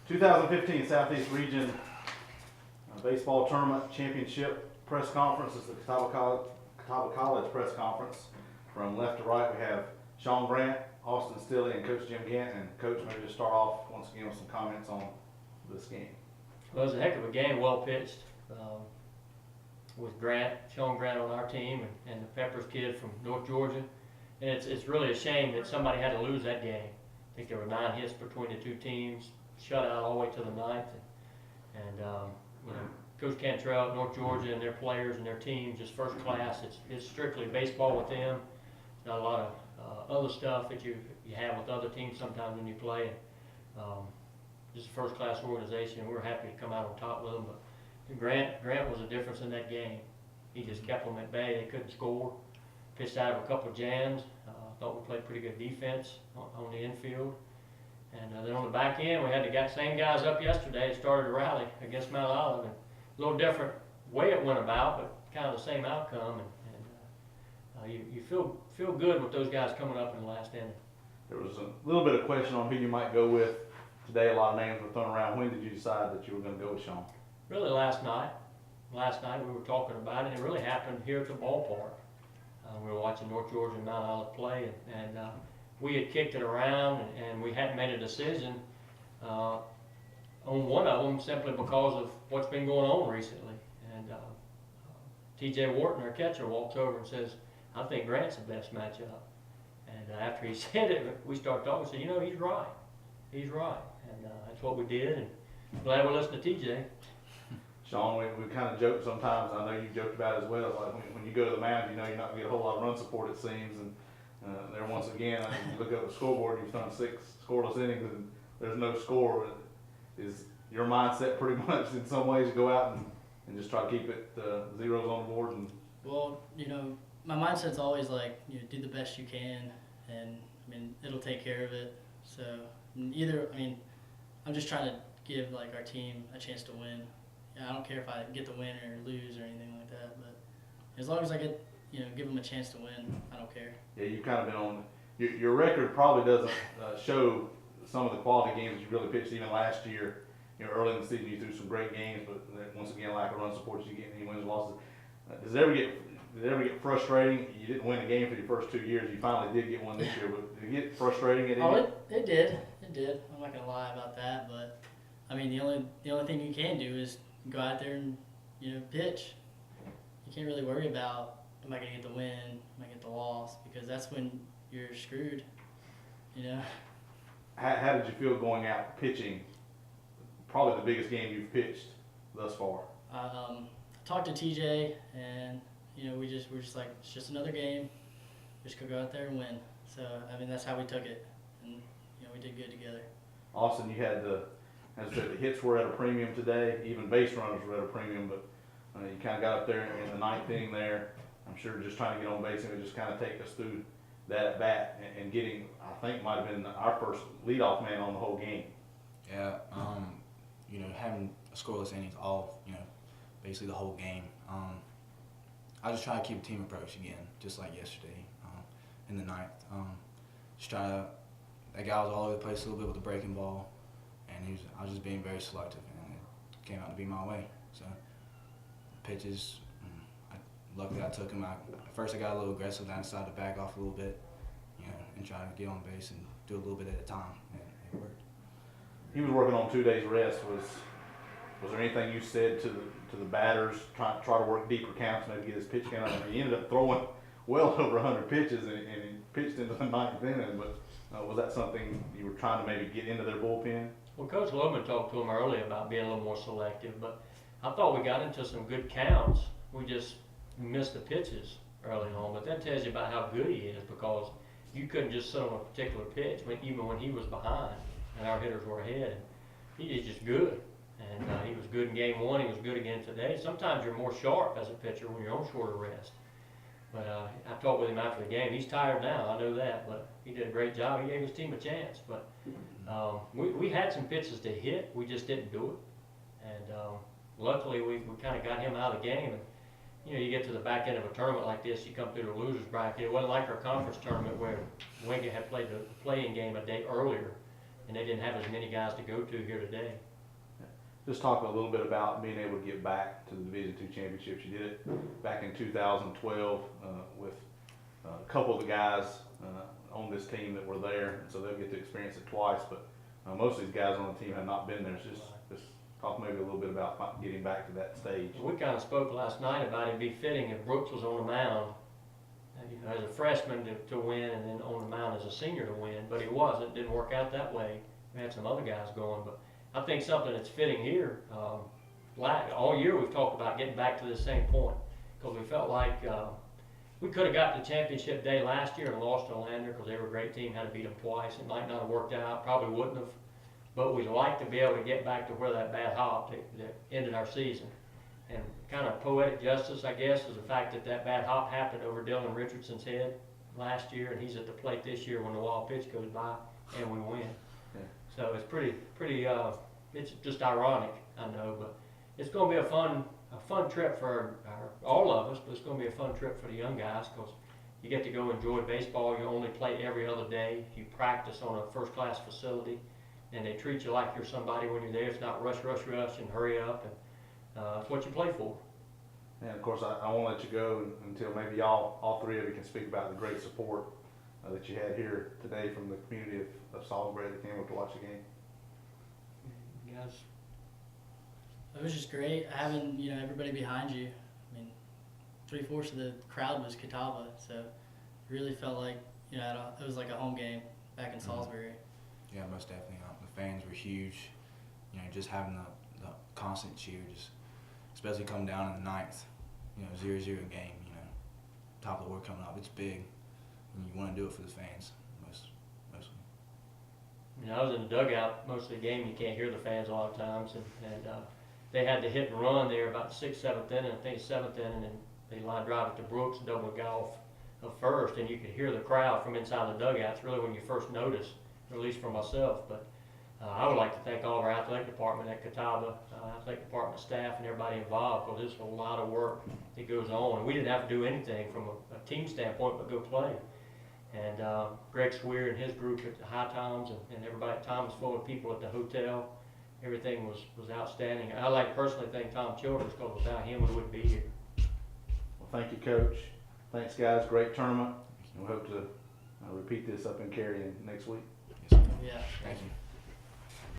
2015 Southeast Region Baseball Tournament Championship Press Conference. This is the Catawba College Press Conference. From left to right, we have Sean Grant, Austin Stilley, and Coach Jim Gant. And Coach, maybe just start off once again with some comments on this game. Well, it was a heck of a game, well pitched, with Sean Grant on our team, and the Peppers kid from North Georgia. And it's really a shame that somebody had to lose that game. I think there were 9 hits between the two teams, shutout all the way to the 9th. And you know, Coach Cantrell, North Georgia, and their players and their team, just first class. It's strictly baseball with them. Not a lot of other stuff that you have with other teams sometimes when you play. Just a first class organization. We're happy to come out on top with them. But Grant was a difference in that game. He just kept them at bay. They couldn't score. Pitched out of a couple of jams. Thought we played pretty good defense on the infield. And then on the back end, we had the same guys up yesterday that started a rally against Mount Olive. And a little different way it went about, but kind of the same outcome. And you feel good with those guys coming up in the last inning. There was a little bit of question on who you might go with today. A lot of names were thrown around. When did you decide that you were going to go with Sean? Really last night. Last night we were talking about it. It really happened here at the ballpark. We were watching North Georgia and Mount Olive play, and we had kicked it around, and we hadn't made a decision on one of them simply because of what's been going on recently. And T.J. Wharton, our catcher, walks over and says, "I think Grant's the best matchup." And after he said it, we started talking. Said, "You know, he's right. He's right." And that's what we did. And glad we listened to T.J. Sean, we kind of joke sometimes. I know you joked about it as well. Like when you go to the mound, you know you're not going to get a whole lot of run support, it seems. And there once again, you look up the scoreboard, you've thrown 6 scoreless innings, and there's no score. Is your mindset pretty much in some ways to go out and just try to keep it zeros on the board? Well, you know, my mindset's always like, you know, do the best you can, and I mean, it'll take care of it. So I'm just trying to give like our team a chance to win. I don't care if I get the win or lose or anything like that, but as long as I get, you know, give them a chance to win, I don't care. Yeah, you've kind of been on. Your record probably doesn't show some of the quality games you really pitched. Even last year, you know, early in the season you threw some great games, but once again, lack of run support, you get any wins, losses. Did it ever get frustrating? You didn't win a game for your first 2 years. You finally did get one this year, but did it get frustrating at any? It did. It did. I'm not gonna lie about that, but I mean, the only thing you can do is go out there and, you know, pitch. You can't really worry about, am I going to get the win, am I going to get the loss, because that's when you're screwed, you know. How did you feel going out pitching? Probably the biggest game you've pitched thus far. I talked to TJ, and, you know, we're just like, it's just another game. We're just going to go out there and win. So, I mean, that's how we took it, and, you know, we did good together. Austin, you had as I said, the hits were at a premium today. Even base runners were at a premium, but you kind of got up there in the 9th inning there. I'm sure just trying to get on base and just kind of take us through that at bat and getting, I think, might have been our first leadoff man on the whole game. Yeah, you know, having a scoreless innings all, you know, basically the whole game. I just try to keep a team approach again, just like yesterday in the 9th. Just try to, that guy was all over the place a little bit with the breaking ball. And I was just being very selective, and it came out to be my way. So pitches, luckily I took him. At first I got a little aggressive, then I decided to back off a little bit, you know, and try to get on base and do a little bit at a time, and it worked. He was working on 2 days rest. Was there anything you said to the batters, try to work deeper counts, maybe get his pitch count up? He ended up throwing well over 100 pitches, and he pitched into the 9th inning. But was that something you were trying to maybe get into their bullpen? Well, Coach Loman talked to him earlier about being a little more selective, but I thought we got into some good counts. We just missed the pitches early on, but that tells you about how good he is, because you couldn't just sit on a particular pitch even when he was behind and our hitters were ahead. He is just good, and he was good in game 1. He was good again today. Sometimes you're more sharp as a pitcher when you're on shorter rest. But I talked with him after the game. He's tired now, I know that, but he did a great job. He gave his team a chance. But we had some pitches to hit. We just didn't do it. And luckily, we kind of got him out of the game. And, you know, you get to the back end of a tournament like this, you come through the loser's bracket. It wasn't like our conference tournament where Winga had played the play-in game a day earlier and they didn't have as many guys to go to here today. Just talk a little bit about being able to get back to the Division II championships. You did it back in 2012 with a couple of the guys on this team that were there, and so they'll get to experience it twice. But most of these guys on the team have not been there. So just talk maybe a little bit about getting back to that stage. We kind of spoke last night about it'd be fitting if Brooks was on the mound, as a freshman to win, and then on the mound as a senior to win. But he wasn't. It didn't work out that way. We had some other guys going, but I think something that's fitting here. All year we've talked about getting back to the same point, because we felt like we could have got the championship day last year and lost to Lander because they were a great team, had to beat them twice. It might not have worked out, probably wouldn't have, but we'd like to be able to get back to where that bad hop that ended our season. And kind of poetic justice, I guess, is the fact that that bad hop happened over Dylan Richardson's head last year, and he's at the plate this year when the wild pitch goes by and we win. Yeah. So it's pretty, it's just ironic, I know, but it's going to be a fun trip for all of us, but it's going to be a fun trip for the young guys, because you get to go enjoy baseball. You only play every other day. You practice on a first-class facility, and they treat you like you're somebody when you're there. It's not rush, rush, rush, and hurry up, and it's what you play for. And of course, I won't let you go until maybe all three of you can speak about the great support that you had here today from the community of Salisbury that came up to watch the game. Guys, It was just great having, everybody behind you. I mean, 3/4 of the crowd was Catawba, so it really felt like, it was like a home game back in Salisbury. Yeah, most definitely. The fans were huge. Just having the constant cheer, especially coming down in the ninth, 0-0 game, top of the world coming up. It's big, and you want to do it for the fans, mostly. I was in the dugout most of the game. You can't hear the fans a lot of times, and they had the hit and run there about the 6th, 7th inning, I think 7th inning, and they line drive it to Brooks, double a guy off of first, and you could hear the crowd from inside the dugout. It's really when you first notice, or at least for myself. But I would like to thank all of our athletic department at Catawba, athletic department staff, and everybody involved, because there's a lot of work that goes on, and we didn't have to do anything from a team standpoint but go play. And Greg Swear and his group at the High Times, and everybody at Thomasville, and people at the hotel, everything was outstanding. I like to personally thank Tom Childers, because without him we wouldn't be here. Well, thank you, Coach. Thanks, guys. Great tournament. And we hope to repeat this up in Cary next week. Yes, sir. Yeah. Thank you.